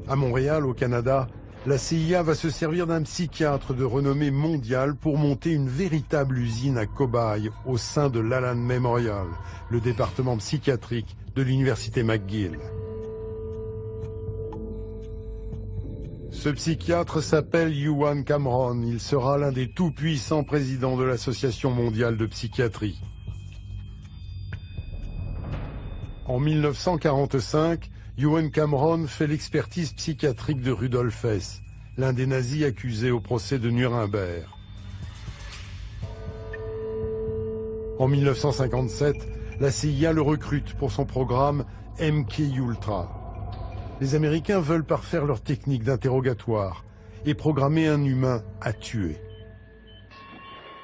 À Montréal, au Canada, la CIA va se servir d'un psychiatre de renommée mondiale pour monter une véritable usine à cobayes au sein de l'Allen Memorial, le département psychiatrique de l'université McGill. Ce psychiatre s'appelle Ewan Cameron. Il sera l'un des tout-puissants présidents de l'Association mondiale de psychiatrie. En 1945, Ewan Cameron fait l'expertise psychiatrique de Rudolf Hess, l'un des nazis accusés au procès de Nuremberg. En 1957, la CIA le recrute pour son programme MK-Ultra. Les Américains veulent parfaire leur technique d'interrogatoire et programmer un humain à tuer.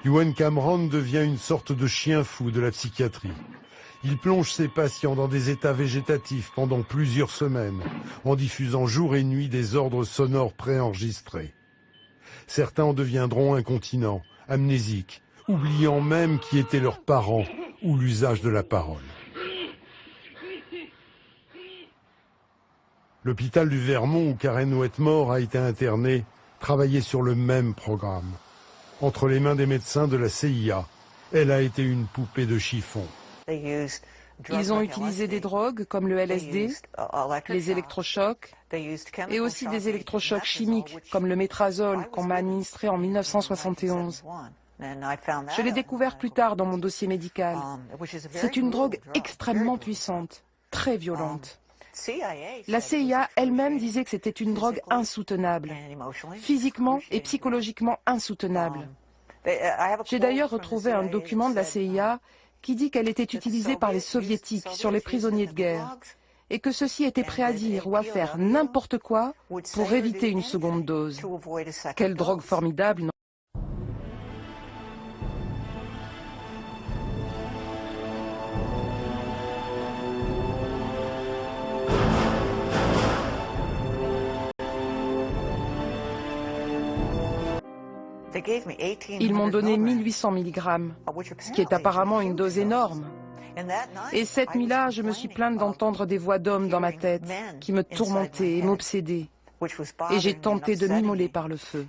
Ewan Cameron devient une sorte de chien fou de la psychiatrie. Il plonge ses patients dans des états végétatifs pendant plusieurs semaines, en diffusant jour et nuit des ordres sonores préenregistrés. Certains en deviendront incontinents, amnésiques, oubliant même qui étaient leurs parents ou l'usage de la parole. L'hôpital du Vermont où Karen Wetmore a été internée travaillait sur le même programme. Entre les mains des médecins de la CIA, elle a été une poupée de chiffon. Ils ont utilisé des drogues comme le LSD, les électrochocs et aussi des électrochocs chimiques comme le métrazole qu'on m'a administré en 1971. Je l'ai découvert plus tard dans mon dossier médical. C'est une drogue extrêmement puissante, très violente. La CIA elle-même disait que c'était une drogue insoutenable, physiquement et psychologiquement insoutenable. J'ai d'ailleurs retrouvé un document de la CIA qui dit qu'elle était utilisée par les soviétiques sur les prisonniers de guerre et que ceux-ci étaient prêts à dire ou à faire n'importe quoi pour éviter une seconde dose. Quelle drogue formidable, non ? Ils m'ont donné 1800 mg, ce qui est apparemment une dose énorme. Et cette nuit-là, je me suis plainte d'entendre des voix d'hommes dans ma tête qui me tourmentaient et m'obsédaient. Et j'ai tenté de m'immoler par le feu.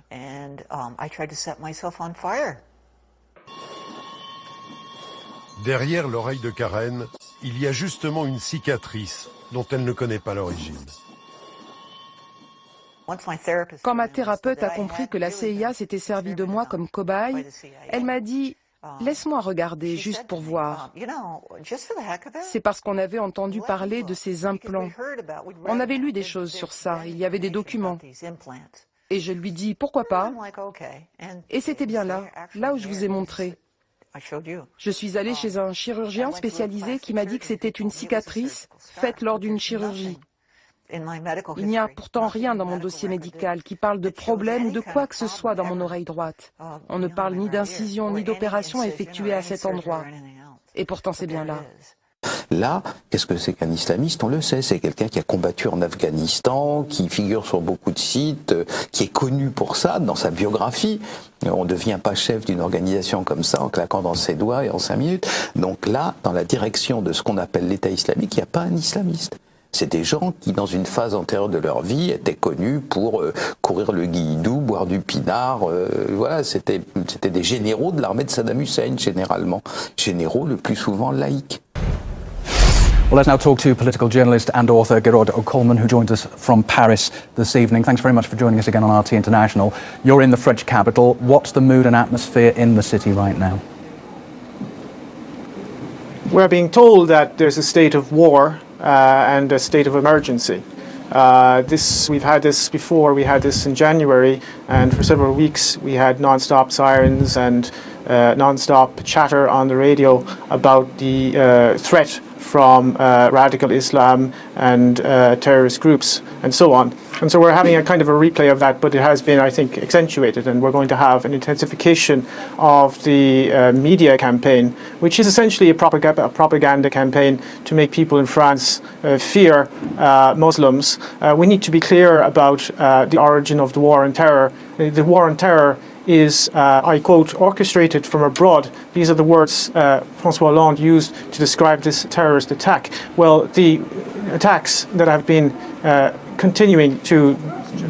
Derrière l'oreille de Karen, il y a justement une cicatrice dont elle ne connaît pas l'origine. Quand ma thérapeute a compris que la CIA s'était servie de moi comme cobaye, elle m'a dit « Laisse-moi regarder, juste pour voir ». C'est parce qu'on avait entendu parler de ces implants. On avait lu des choses sur ça, il y avait des documents. Et je lui dis « Pourquoi pas ?» Et c'était bien là où je vous ai montré. Je suis allée chez un chirurgien spécialisé qui m'a dit que c'était une cicatrice faite lors d'une chirurgie. Il n'y a pourtant rien dans mon dossier médical qui parle de problème ou de quoi que ce soit dans mon oreille droite. On ne parle ni d'incision ni d'opération effectuée à cet endroit. Et pourtant c'est bien là. Là, qu'est-ce que c'est qu'un islamiste? On le sait, c'est quelqu'un qui a combattu en Afghanistan, qui figure sur beaucoup de sites, qui est connu pour ça dans sa biographie. On ne devient pas chef d'une organisation comme ça en claquant dans ses doigts et en 5 minutes. Donc là, dans la direction de ce qu'on appelle l'État islamique, il n'y a pas un islamiste. C'est des gens qui, dans une phase antérieure de leur vie, étaient connus pour courir le guilledou, boire du pinard. Voilà, c'était des généraux de l'armée de Saddam Hussein, généralement. Généraux le plus souvent laïcs. Well, let's now talk to political journalist and author Gerard O'Coleman, who joins us from Paris this evening. Thanks very much for joining us again on RT International. You're in the French capital. What's the mood and atmosphere in the city right now? We're being told that there's a state of war and a state of emergency. We've had this before. We had this in January, and for several weeks we had non-stop sirens and non-stop chatter on the radio about the threat from radical Islam and terrorist groups and so on. And so we're having a kind of a replay of that, but it has been, I think, accentuated, and we're going to have an intensification of the media campaign, which is essentially a propaganda campaign to make people in France fear Muslims. We need to be clear about the origin of the war on terror. The war on terror is, I quote, orchestrated from abroad. These are the words François Hollande used to describe this terrorist attack. Well, the attacks that have been continuing to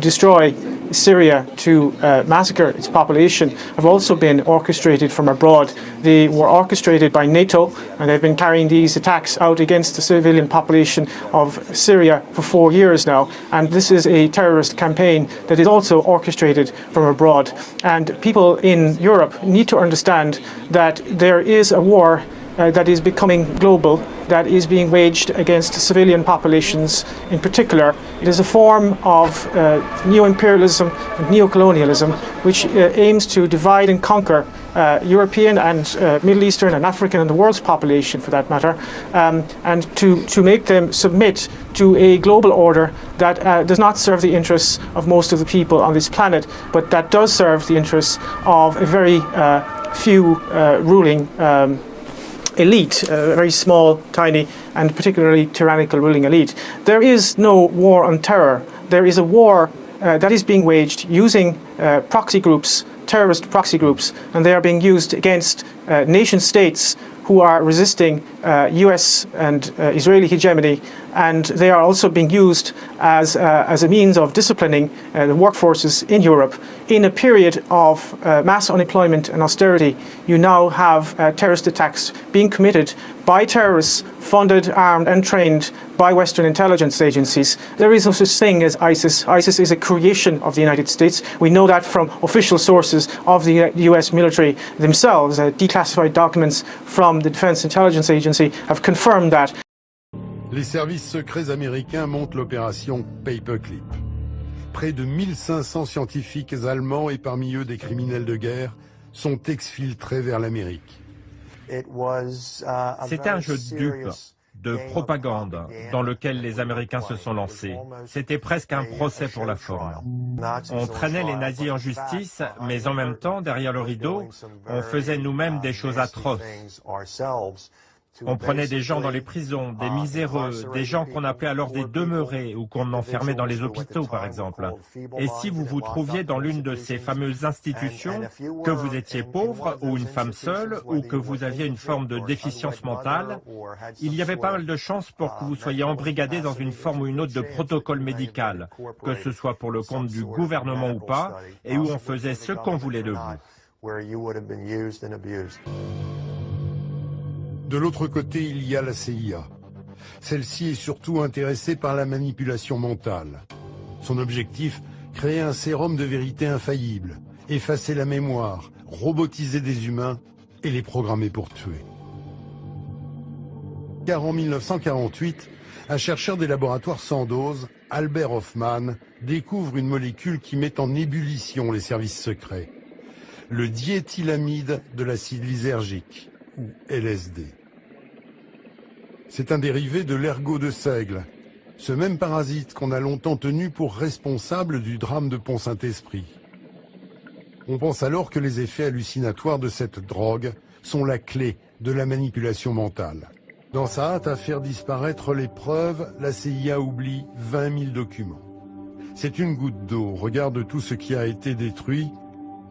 destroy Syria, to massacre its population, have also been orchestrated from abroad. They were orchestrated by NATO, and they've been carrying these attacks out against the civilian population of Syria for 4 years now. And this is a terrorist campaign that is also orchestrated from abroad. And people in Europe need to understand that there is a war that is becoming global, that is being waged against civilian populations in particular. It is a form of neo-imperialism and neo-colonialism which aims to divide and conquer European and Middle Eastern and African and the world's population for that matter, and to make them submit to a global order that does not serve the interests of most of the people on this planet, but that does serve the interests of a very few ruling elite, a very small, tiny, and particularly tyrannical ruling elite. There is no war on terror. There is a war that is being waged using proxy groups, terrorist proxy groups, and they are being used against nation states who are resisting US and Israeli hegemony, and they are also being used as a means of disciplining the workforces in Europe. In a period of mass unemployment and austerity, you now have terrorist attacks being committed by terrorists funded, armed and trained by Western intelligence agencies. There is no such thing as ISIS. ISIS is a creation of the United States. We know that from official sources of the US military themselves. Declassified documents from the Defense Intelligence Agency have confirmed that. Les services secrets américains montent l'opération Paperclip. Près de 1500 scientifiques allemands et parmi eux des criminels de guerre sont exfiltrés vers l'Amérique. C'était un jeu de dupes, de propagande dans lequel les Américains se sont lancés. C'était presque un procès pour la forme. On traînait les nazis en justice, mais en même temps, derrière le rideau, on faisait nous-mêmes des choses atroces. On prenait des gens dans les prisons, des miséreux, des gens qu'on appelait alors des demeurés ou qu'on enfermait dans les hôpitaux, par exemple. Et si vous vous trouviez dans l'une de ces fameuses institutions, que vous étiez pauvre ou une femme seule ou que vous aviez une forme de déficience mentale, il y avait pas mal de chances pour que vous soyez embrigadé dans une forme ou une autre de protocole médical, que ce soit pour le compte du gouvernement ou pas, et où on faisait ce qu'on voulait de vous. De l'autre côté, il y a la CIA. Celle-ci est surtout intéressée par la manipulation mentale. Son objectif, créer un sérum de vérité infaillible, effacer la mémoire, robotiser des humains et les programmer pour tuer. Car en 1948, un chercheur des laboratoires Sandoz, Albert Hofmann, découvre une molécule qui met en ébullition les services secrets. Le diéthylamide de l'acide lysergique, ou LSD. C'est un dérivé de l'ergot de seigle, ce même parasite qu'on a longtemps tenu pour responsable du drame de Pont-Saint-Esprit. On pense alors que les effets hallucinatoires de cette drogue sont la clé de la manipulation mentale. Dans sa hâte à faire disparaître les preuves, la CIA oublie 20 000 documents. C'est une goutte d'eau au regard de tout ce qui a été détruit,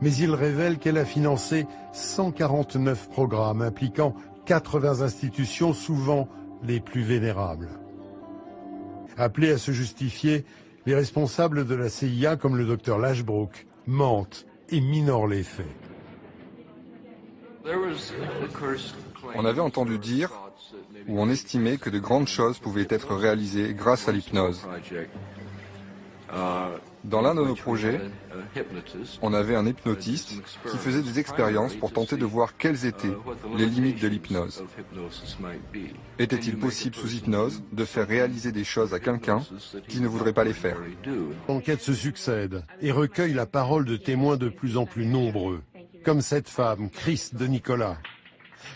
mais il révèle qu'elle a financé 149 programmes impliquant 80 institutions, souvent les plus vénérables. Appelés à se justifier, les responsables de la CIA, comme le docteur Lashbrook, mentent et minorent les faits. On avait entendu dire, ou on estimait que de grandes choses pouvaient être réalisées grâce à l'hypnose. Dans l'un de nos projets, on avait un hypnotiste qui faisait des expériences pour tenter de voir quelles étaient les limites de l'hypnose. Était-il possible sous hypnose de faire réaliser des choses à quelqu'un qui ne voudrait pas les faire? L'enquête se succède et recueille la parole de témoins de plus en plus nombreux, comme cette femme, Chris de Nicolas.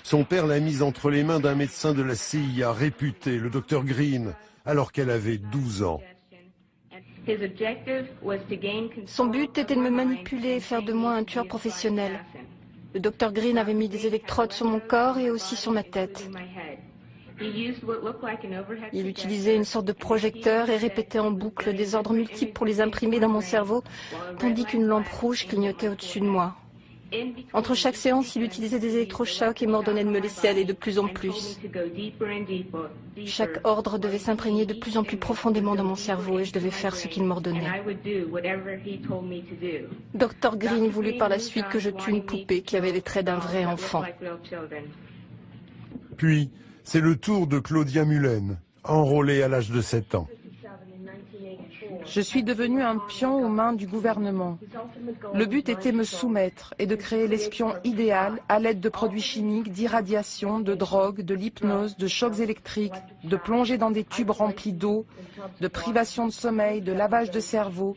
Son père l'a mise entre les mains d'un médecin de la CIA réputé, le docteur Green, alors qu'elle avait 12 ans. Son but était de me manipuler et faire de moi un tueur professionnel. Le docteur Green avait mis des électrodes sur mon corps et aussi sur ma tête. Il utilisait une sorte de projecteur et répétait en boucle des ordres multiples pour les imprimer dans mon cerveau, tandis qu'une lampe rouge clignotait au-dessus de moi. Entre chaque séance, il utilisait des électrochocs et m'ordonnait de me laisser aller de plus en plus. Chaque ordre devait s'imprégner de plus en plus profondément dans mon cerveau et je devais faire ce qu'il m'ordonnait. Dr Green voulut par la suite que je tue une poupée qui avait les traits d'un vrai enfant. Puis, c'est le tour de Claudia Mullen, enrôlée à l'âge de 7 ans. Je suis devenue un pion aux mains du gouvernement. Le but était de me soumettre et de créer l'espion idéal à l'aide de produits chimiques, d'irradiation, de drogue, de l'hypnose, de chocs électriques, de plongée dans des tubes remplis d'eau, de privation de sommeil, de lavage de cerveau,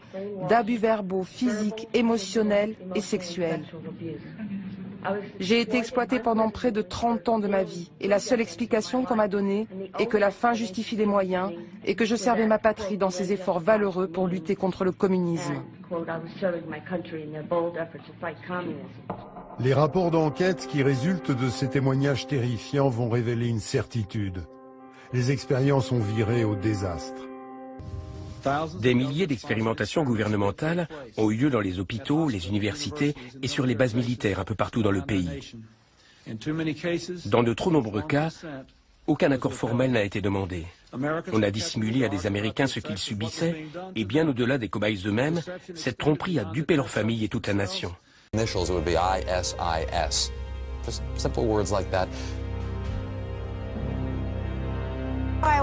d'abus verbaux, physiques, émotionnels et sexuels. J'ai été exploitée pendant près de 30 ans de ma vie et la seule explication qu'on m'a donnée est que la fin justifie les moyens et que je servais ma patrie dans ses efforts valeureux pour lutter contre le communisme. Les rapports d'enquête qui résultent de ces témoignages terrifiants vont révéler une certitude. Les expériences ont viré au désastre. Des milliers d'expérimentations gouvernementales ont eu lieu dans les hôpitaux, les universités et sur les bases militaires un peu partout dans le pays. Dans de trop nombreux cas, aucun accord formel n'a été demandé. On a dissimulé à des Américains ce qu'ils subissaient et bien au-delà des cobayes eux-mêmes, cette tromperie a dupé leur famille et toute la nation. Initials would be ISIS. Just simple words like that.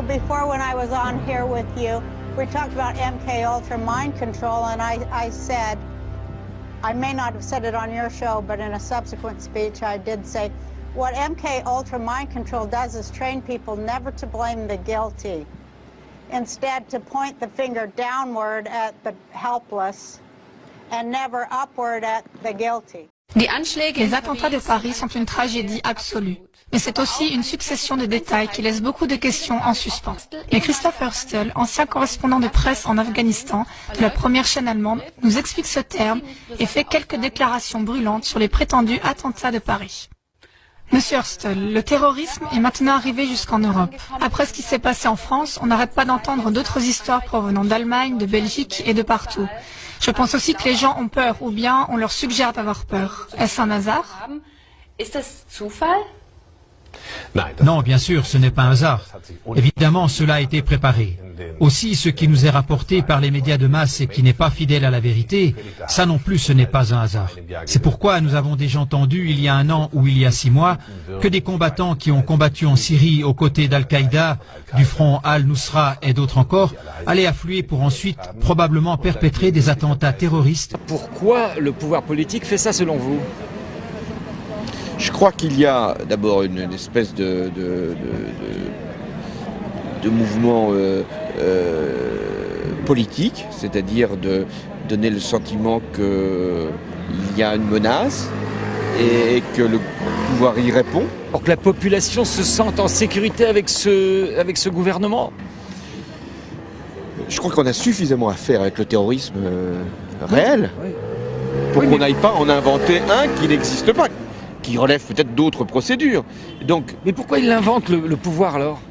Before when I was on here with you, we talked about MK Ultra mind control, and I said, I may not have said it on your show, but in a subsequent speech I did say, what MK Ultra mind control does is train people never to blame the guilty. Instead, to point the finger downward at the helpless and never upward at the guilty. Les attentats de Paris sont une tragédie absolue. Mais c'est aussi une succession de détails qui laissent beaucoup de questions en suspens. Et Christoph Hörstel, ancien correspondant de presse en Afghanistan de la première chaîne allemande, nous explique ce terme et fait quelques déclarations brûlantes sur les prétendus attentats de Paris. Monsieur Hörstel, le terrorisme est maintenant arrivé jusqu'en Europe. Après ce qui s'est passé en France, on n'arrête pas d'entendre d'autres histoires provenant d'Allemagne, de Belgique et de partout. Je pense aussi que les gens ont peur, ou bien on leur suggère d'avoir peur. Est-ce un hasard? Non, bien sûr, ce n'est pas un hasard. Évidemment, cela a été préparé. Aussi, ce qui nous est rapporté par les médias de masse et qui n'est pas fidèle à la vérité, ça non plus, ce n'est pas un hasard. C'est pourquoi nous avons déjà entendu, il y a 1 an ou il y a 6 mois, que des combattants qui ont combattu en Syrie aux côtés d'Al-Qaïda, du front Al-Nusra et d'autres encore, allaient affluer pour ensuite probablement perpétrer des attentats terroristes. Pourquoi le pouvoir politique fait ça selon vous ? Je crois qu'il y a d'abord une espèce de mouvement politique, c'est-à-dire de donner le sentiment qu'il y a une menace et que le pouvoir y répond. Pour que la population se sente en sécurité avec ce gouvernement ? Je crois qu'on a suffisamment à faire avec le terrorisme réel pour qu'on n'aille pas en inventer un qui n'existe pas, qui relève peut-être d'autres procédures. Donc, mais pourquoi il invente le pouvoir alors ?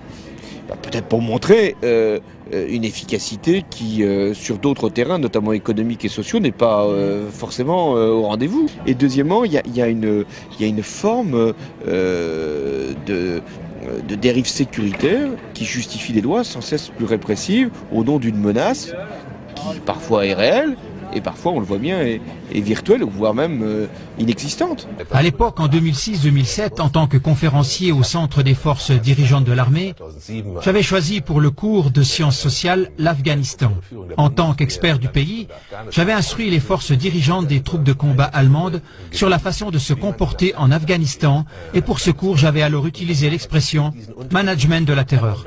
Peut-être pour montrer une efficacité qui, sur d'autres terrains, notamment économiques et sociaux, n'est pas forcément au rendez-vous. Et deuxièmement, il y a une forme de dérive sécuritaire qui justifie des lois sans cesse plus répressives au nom d'une menace qui parfois est réelle, et parfois, on le voit bien, est virtuelle, voire même inexistante. À l'époque, en 2006-2007, en tant que conférencier au Centre des forces dirigeantes de l'armée, j'avais choisi pour le cours de sciences sociales l'Afghanistan. En tant qu'expert du pays, j'avais instruit les forces dirigeantes des troupes de combat allemandes sur la façon de se comporter en Afghanistan, et pour ce cours, j'avais alors utilisé l'expression « management de la terreur ».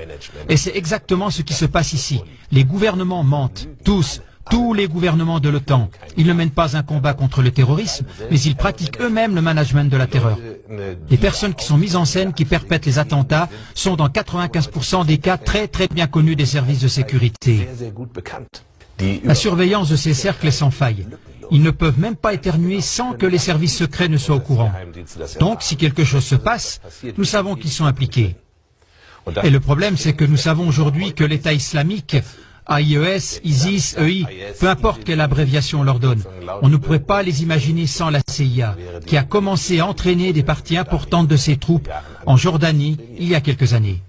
Et c'est exactement ce qui se passe ici. Les gouvernements mentent, tous les gouvernements de l'OTAN. Ils ne mènent pas un combat contre le terrorisme, mais ils pratiquent eux-mêmes le management de la terreur. Les personnes qui sont mises en scène, qui perpètrent les attentats, sont dans 95% des cas très bien connus des services de sécurité. La surveillance de ces cercles est sans faille. Ils ne peuvent même pas éternuer sans que les services secrets ne soient au courant. Donc, si quelque chose se passe, nous savons qu'ils sont impliqués. Et le problème, c'est que nous savons aujourd'hui que l'État islamique AIES, ISIS, EI, peu importe quelle abréviation on leur donne. On ne pourrait pas les imaginer sans la CIA, qui a commencé à entraîner des parties importantes de ses troupes en Jordanie il y a quelques années.